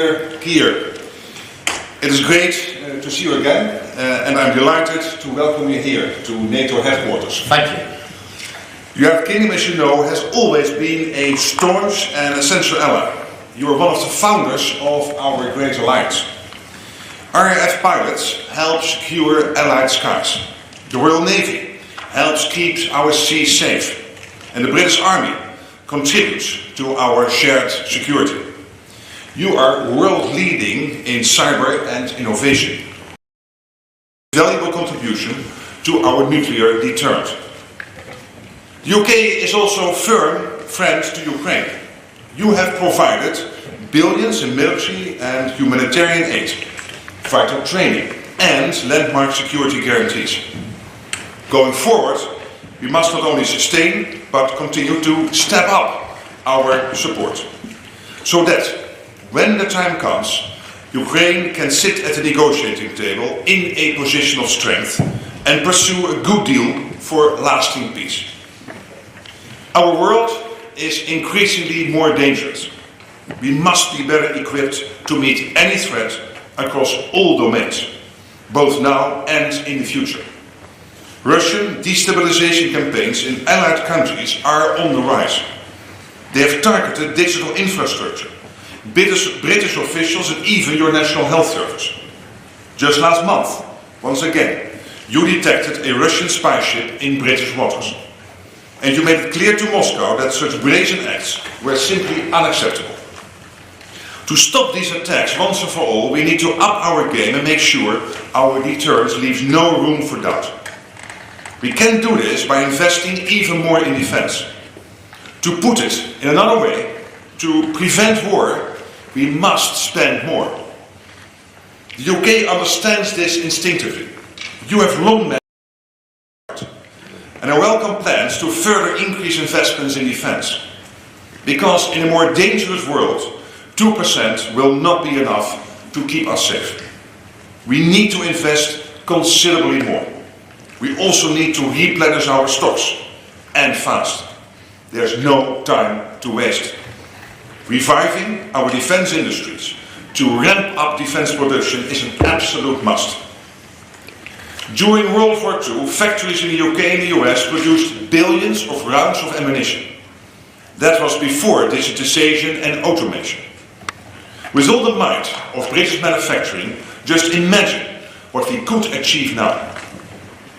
Keir, it is great to see you again, and I'm delighted to welcome you here to NATO headquarters. Thank you. The United Kingdom, as you know, has always been a staunch and essential ally. You are one of the founders of our great alliance. RAF pilots help secure Allied skies. The Royal Navy helps keep our seas safe. And the British Army contributes to our shared security. You are world-leading in cyber and innovation. Valuable contribution to our nuclear deterrent. The UK is also a firm friend to Ukraine. You have provided billions in military and humanitarian aid, vital training and landmark security guarantees. Going forward, we must not only sustain but continue to step up our support, so that when the time comes, Ukraine can sit at the negotiating table in a position of strength and pursue a good deal for lasting peace. Our world is increasingly more dangerous. We must be better equipped to meet any threat across all domains, both now and in the future. Russian destabilization campaigns in allied countries are on the rise. They have targeted digital infrastructure, British officials and even your National Health Service. Just last month, once again, you detected a Russian spy ship in British waters. And you made it clear to Moscow that such brazen acts were simply unacceptable. To stop these attacks once and for all, we need to up our game and make sure our deterrence leaves no room for doubt. We can do this by investing even more in defense. To put it in another way, to prevent war, we must spend more. The UK understands this instinctively. You have long met and I welcome plans to further increase investments in defense. Because in a more dangerous world, 2% will not be enough to keep us safe. We need to invest considerably more. We also need to replenish our stocks, and fast. There's no time to waste. Reviving our defense industries to ramp up defense production is an absolute must. During World War II, factories in the UK and the US produced billions of rounds of ammunition. That was before digitization and automation. With all the might of British manufacturing, just imagine what we could achieve now.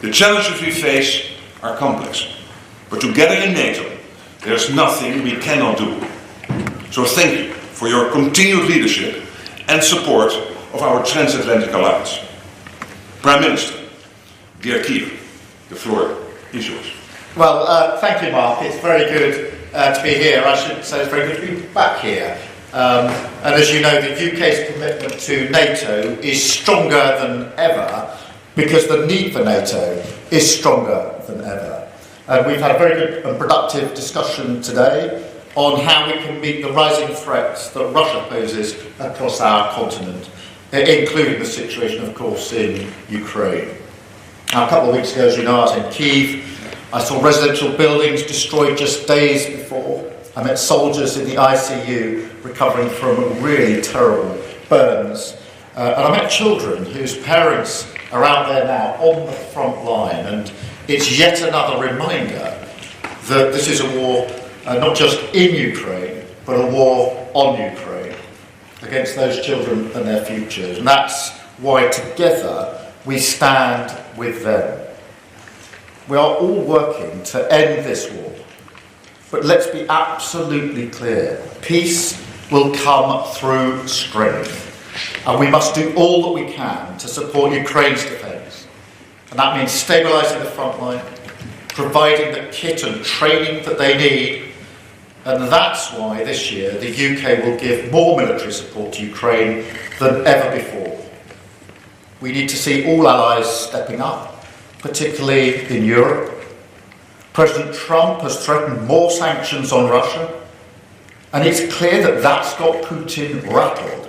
The challenges we face are complex, but together in NATO, there's nothing we cannot do. So thank you for your continued leadership and support of our transatlantic alliance. Prime Minister, dear Keir, the floor is yours. Well, thank you, Mark. It's very good to be here. I should say it's very good to be back here. And as you know, the UK's commitment to NATO is stronger than ever because the need for NATO is stronger than ever. And we've had a very good and productive discussion today on how we can meet the rising threats that Russia poses across our continent, including the situation, of course, in Ukraine. Now, a couple of weeks ago, as you know, I was in Kyiv. I saw residential buildings destroyed just days before. I met soldiers in the ICU recovering from really terrible burns. And I met children whose parents are out there now on the front line. And it's yet another reminder that this is a war not just in Ukraine, but a war on Ukraine against those children and their futures. And that's why together we stand with them. We are all working to end this war. But let's be absolutely clear. Peace will come through strength. And we must do all that we can to support Ukraine's defence. And that means stabilising the front line, providing the kit and training that they need. And that's why this year the UK will give more military support to Ukraine than ever before. We need to see all allies stepping up, particularly in Europe. President Trump has threatened more sanctions on Russia, and it's clear that that's got Putin rattled.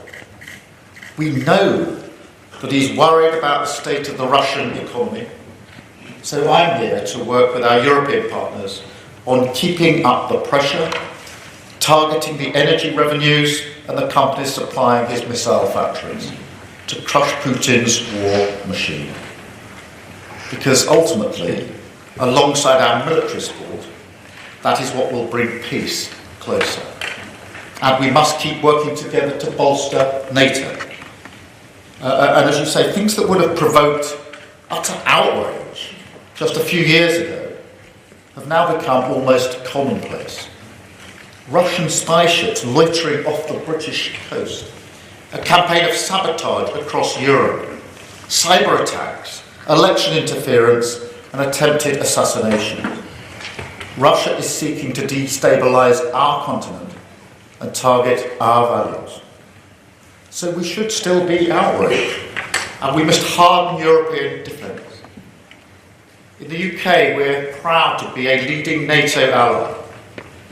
We know that he's worried about the state of the Russian economy, so I'm here to work with our European partners on keeping up the pressure targeting the energy revenues and the companies supplying his missile factories to crush Putin's war machine. Because ultimately, alongside our military support, that is what will bring peace closer. And we must keep working together to bolster NATO. And as you say, things that would have provoked utter outrage just a few years ago have now become almost commonplace. Russian spy ships loitering off the British coast, a campaign of sabotage across Europe, cyber attacks, election interference and attempted assassination. Russia is seeking to destabilise our continent and target our values. So we should still be outraged, and we must harden European defence. In the UK, we're proud to be a leading NATO ally,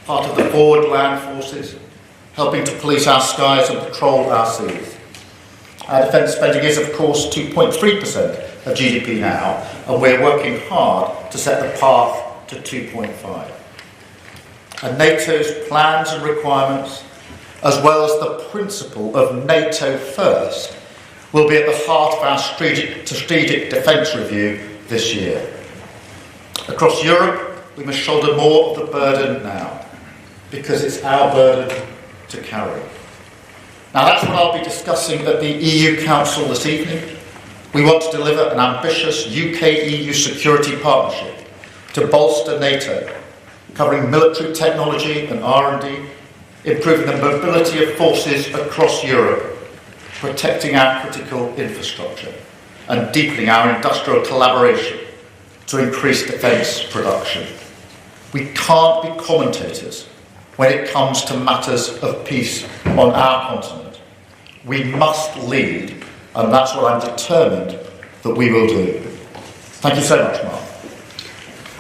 part of the forward land forces, helping to police our skies and patrol our seas. Our defence spending is, of course, 2.3% of GDP now, and we're working hard to set the path to 2.5. And NATO's plans and requirements, as well as the principle of NATO first, will be at the heart of our strategic defence review this year. Across Europe, we must shoulder more of the burden now, because it's our burden to carry. Now that's what I'll be discussing at the EU Council this evening. We want to deliver an ambitious UK-EU security partnership to bolster NATO, covering military technology and R&D, improving the mobility of forces across Europe, protecting our critical infrastructure, and deepening our industrial collaboration to increase defence production. We can't be commentators when it comes to matters of peace on our continent. We must lead, and that's what I'm determined that we will do. Thank you so much, Mark.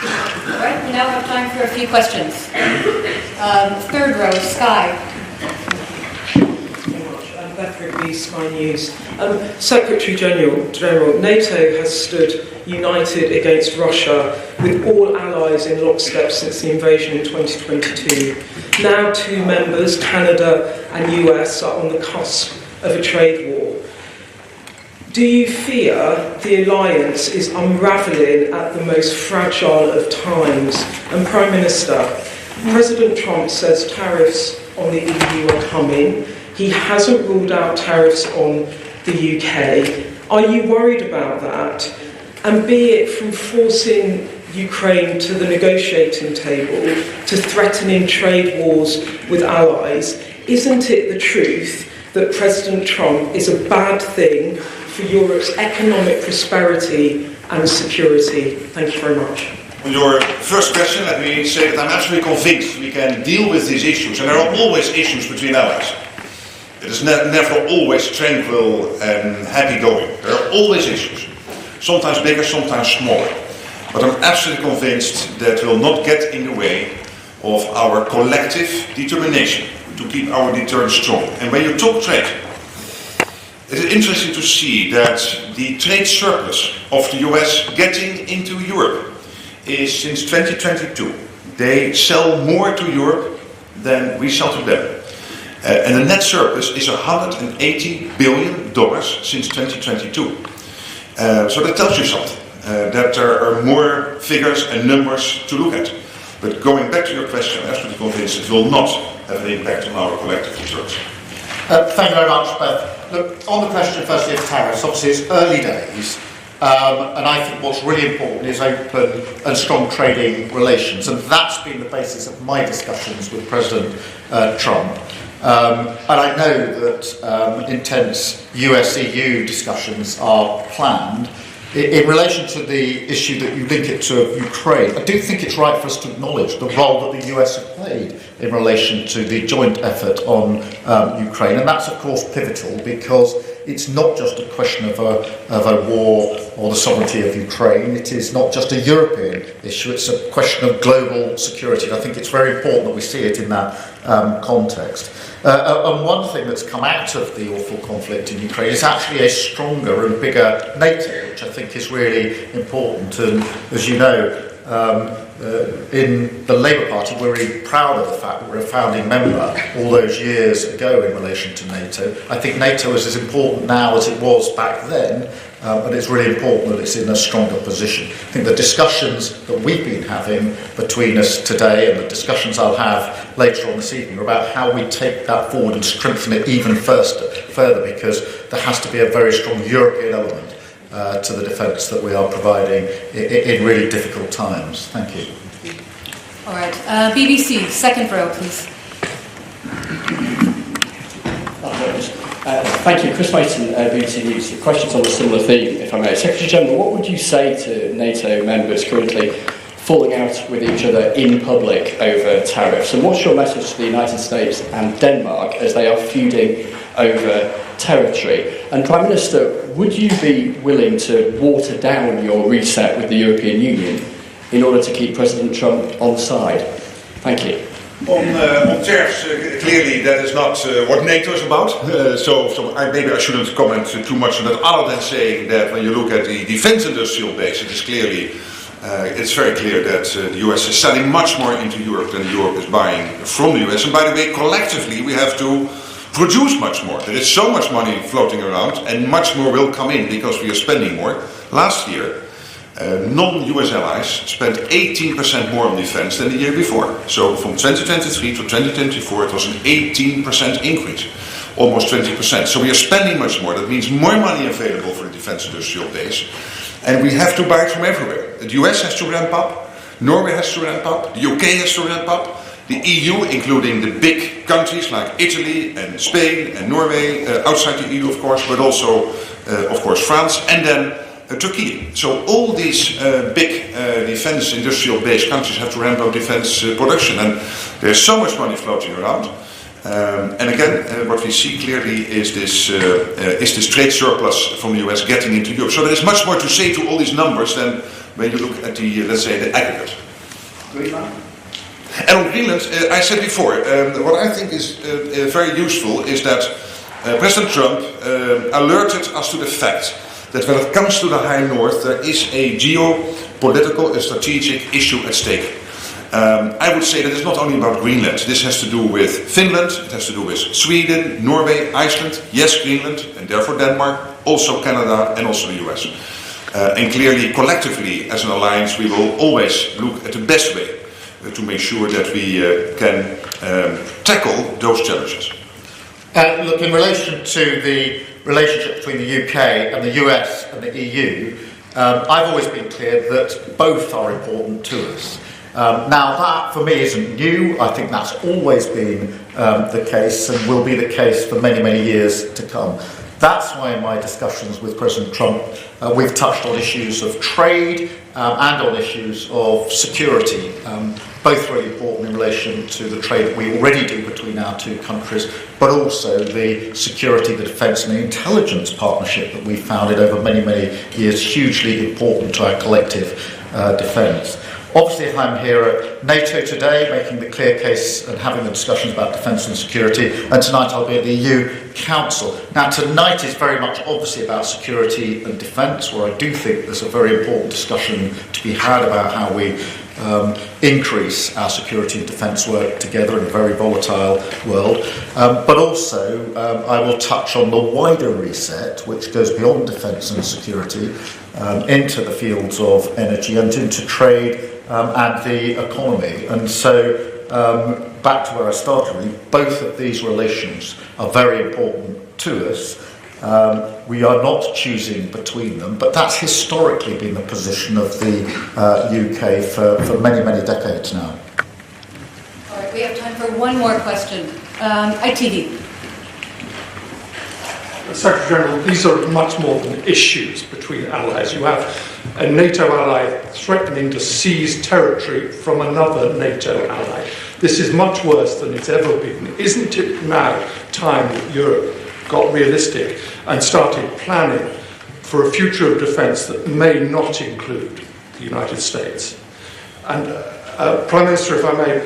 All right, we now have time for a few questions. Third row, Sky. Sky News. Secretary General, NATO has stood united against Russia with all allies in lockstep since the invasion in 2022. Now 2 members, Canada and US, are on the cusp of a trade war. Do you fear the alliance is unravelling at the most fragile of times? And Prime Minister, President Trump says tariffs on the EU are coming. He hasn't ruled out tariffs on the UK. Are you worried about that? And be it from forcing Ukraine to the negotiating table to threatening trade wars with allies, isn't it the truth that President Trump is a bad thing for Europe's economic prosperity and security? Thank you very much. On your first question, let me say that I'm absolutely convinced we can deal with these issues, and there are always issues between allies. It is never always tranquil and happy-going. There are always issues, sometimes bigger, sometimes smaller. But I'm absolutely convinced that will not get in the way of our collective determination to keep our deterrence strong. And when you talk trade, it is interesting to see that the trade surplus of the US getting into Europe is since 2022. They sell more to Europe than we sell to them. And the net surplus is $180 billion since 2022. So that tells you something, that there are more figures and numbers to look at. But going back to your question, I'm absolutely convinced it will not have an impact on our collective returns. Thank you very much, Beth. Look, on the question firstly of tariffs, obviously it's early days, and I think what's really important is open and strong trading relations, and that's been the basis of my discussions with President Trump. And I know that intense US-EU discussions are planned. In relation to the issue that you link it to Ukraine, I do think it's right for us to acknowledge the role that the US have played in relation to the joint effort on Ukraine, and that's of course pivotal because it's not just a question of a war or the sovereignty of Ukraine. It is not just a European issue, it's a question of global security, and I think it's very important that we see it in that context. And one thing that's come out of the awful conflict in Ukraine is actually a stronger and bigger NATO, which I think is really important. And as you know, in the Labour Party, we're really proud of the fact that we're a founding member all those years ago in relation to NATO. I think NATO is as important now as it was back then, and it's really important that it's in a stronger position. I think the discussions that we've been having between us today and the discussions I'll have later on this evening are about how we take that forward and strengthen it even further, because there has to be a very strong European element to the defence that we are providing in really difficult times. Thank you. All right. BBC, second row, please. Thank you. Chris Mason, BBC News. Questions on a similar theme, if I may. Secretary General, what would you say to NATO members currently falling out with each other in public over tariffs? And what's your message to the United States and Denmark as they are feuding over territory? And Prime Minister, would you be willing to water down your reset with the European Union in order to keep President Trump on side? Thank you. On tariffs, clearly that is not what NATO is about. Maybe I shouldn't comment too much on that, other than saying that when you look at the defense industrial base, it is clearly, it's very clear that the US is selling much more into Europe than Europe is buying from the US. And by the way, collectively, we have to produce much more. There is so much money floating around, and much more will come in because we are spending more. Last year, non-US allies spent 18% more on defense than the year before. So from 2023 to 2024, it was an 18% increase, almost 20%. So we are spending much more. That means more money available for the defense industrial base, and we have to buy it from everywhere. The US has to ramp up, Norway has to ramp up, the UK has to ramp up, the EU, including the big countries like Italy and Spain and Norway, outside the EU of course, but also of course France, and then Turkey. So all these big defense industrial based countries have to ramp up defense production, and there's so much money floating around. And again, what we see clearly is this trade surplus from the US getting into Europe. So there is much more to say to all these numbers than when you look at the, let's say, the aggregate. Greenland? And on Greenland, I said before, what I think is very useful is that President Trump alerted us to the fact that when it comes to the High North, there is a geopolitical and strategic issue at stake. I would say that it's not only about Greenland. This has to do with Finland, it has to do with Sweden, Norway, Iceland, yes, Greenland, and therefore Denmark, also Canada, and also the US. And clearly, collectively, as an alliance, we will always look at the best way to make sure that we can tackle those challenges. Look, in relation to the relationship between the UK and the US and the EU, I've always been clear that both are important to us. Now that for me isn't new. I think that's always been the case and will be the case for many, many years to come. That's why in my discussions with President Trump, we've touched on issues of trade and on issues of security, both really important in relation to the trade that we already do between our two countries, but also the security, the defence and the intelligence partnership that we've founded over many, many years, hugely important to our collective defence. Obviously, I'm here at NATO today, making the clear case and having the discussions about defence and security, and tonight I'll be at the EU Council. Now, tonight is very much obviously about security and defence, where I do think there's a very important discussion to be had about how we increase our security and defence work together in a very volatile world. But also, I will touch on the wider reset, which goes beyond defence and security, into the fields of energy and into trade and the economy. And so, back to where I started, really, both of these relations are very important to us. We are not choosing between them, but that's historically been the position of the UK for many, many decades now. All right, we have time for one more question. ITV. Secretary General, these are much more than issues between allies. You have a NATO ally threatening to seize territory from another NATO ally. This is much worse than it's ever been. Isn't it now time that Europe got realistic and started planning for a future of defence that may not include the United States? And Prime Minister, if I may,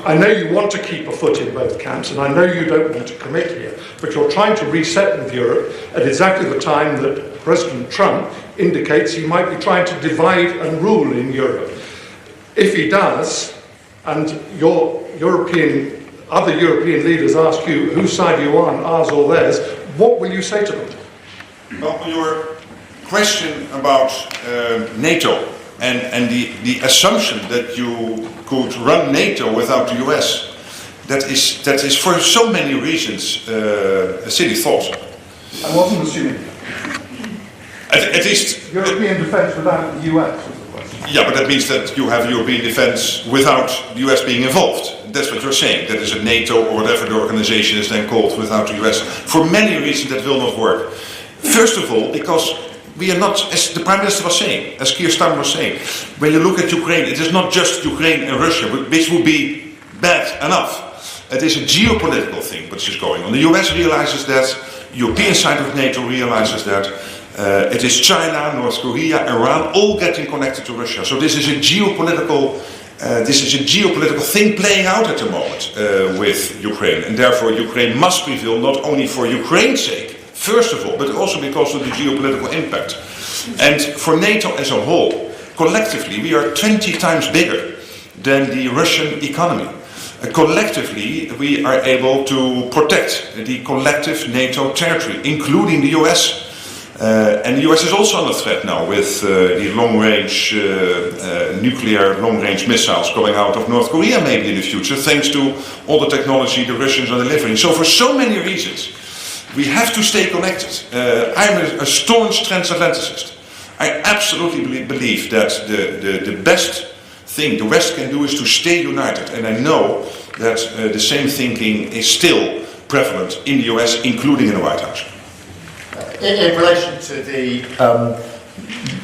I know you want to keep a foot in both camps, and I know you don't want to commit here, but you're trying to reset with Europe at exactly the time that President Trump indicates he might be trying to divide and rule in Europe. If he does, and other European leaders ask you whose side you are on, ours or theirs, what will you say to them? Well, your question about NATO and the assumption that you could run NATO without the US, that is for so many reasons a silly thought. I wasn't assuming. At least European defence without the US. Yeah, but that means that you have European defence without the US being involved. That's what you're saying. That is a NATO or whatever the organization is then called without the US. For many reasons that will not work. First of all, because we are not, as the Prime Minister was saying, as Keir Starmer was saying, when you look at Ukraine, it is not just Ukraine and Russia, which would be bad enough. It is a geopolitical thing which is going on. The US realizes that, European side of NATO realizes that, it is China, North Korea, Iran, all getting connected to Russia. So this is a geopolitical thing playing out at the moment with Ukraine, and therefore Ukraine must prevail not only for Ukraine's sake, first of all, but also because of the geopolitical impact. And for NATO as a whole, collectively, we are 20 times bigger than the Russian economy. Collectively, we are able to protect the collective NATO territory, including the US. And the US is also under threat now with the long-range nuclear long-range missiles coming out of North Korea maybe in the future, thanks to all the technology the Russians are delivering. So for so many reasons, we have to stay connected. I'm a staunch transatlanticist. I absolutely believe that the best thing the West can do is to stay united. And I know that the same thinking is still prevalent in the US, including in the White House. In relation to the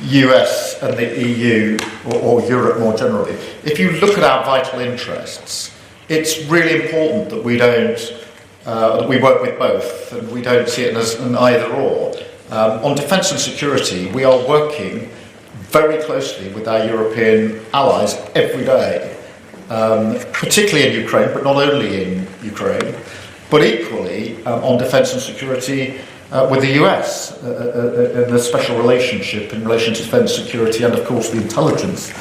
US and the EU, or Europe more generally, if you look at our vital interests, it's really important that we don't, that we work with both, and we don't see it as an either-or. On defence and security, we are working very closely with our European allies every day, particularly in Ukraine, but not only in Ukraine, but equally on defence and security with the US, in a special relationship in relation to defence, security, and of course the intelligence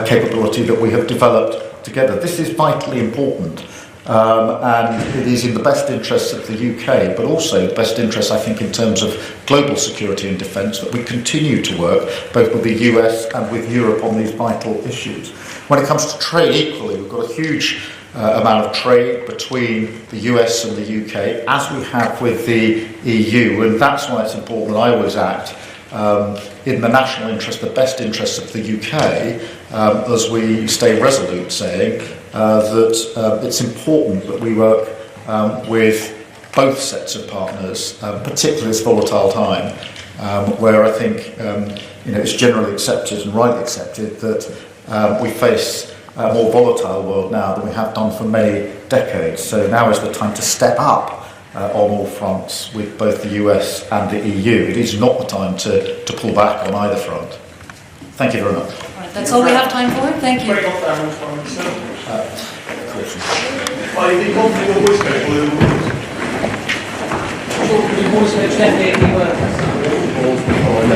capability that we have developed together. This is vitally important, and it is in the best interests of the UK, but also the best interests, I think, in terms of global security and defence, that we continue to work both with the US and with Europe on these vital issues. When it comes to trade, equally, we've got a huge amount of trade between the US and the UK, as we have with the EU, and that's why it's important that I always act in the national interest, the best interests of the UK, as we stay resolute, saying that it's important that we work with both sets of partners, particularly this volatile time, where I think it's generally accepted and rightly accepted that we face a more volatile world now than we have done for many decades. So now is the time to step up on all fronts with both the US and the EU. It is not the time to pull back on either front. Thank you very much. All right, that's all we have time for. Thank you.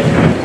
Voice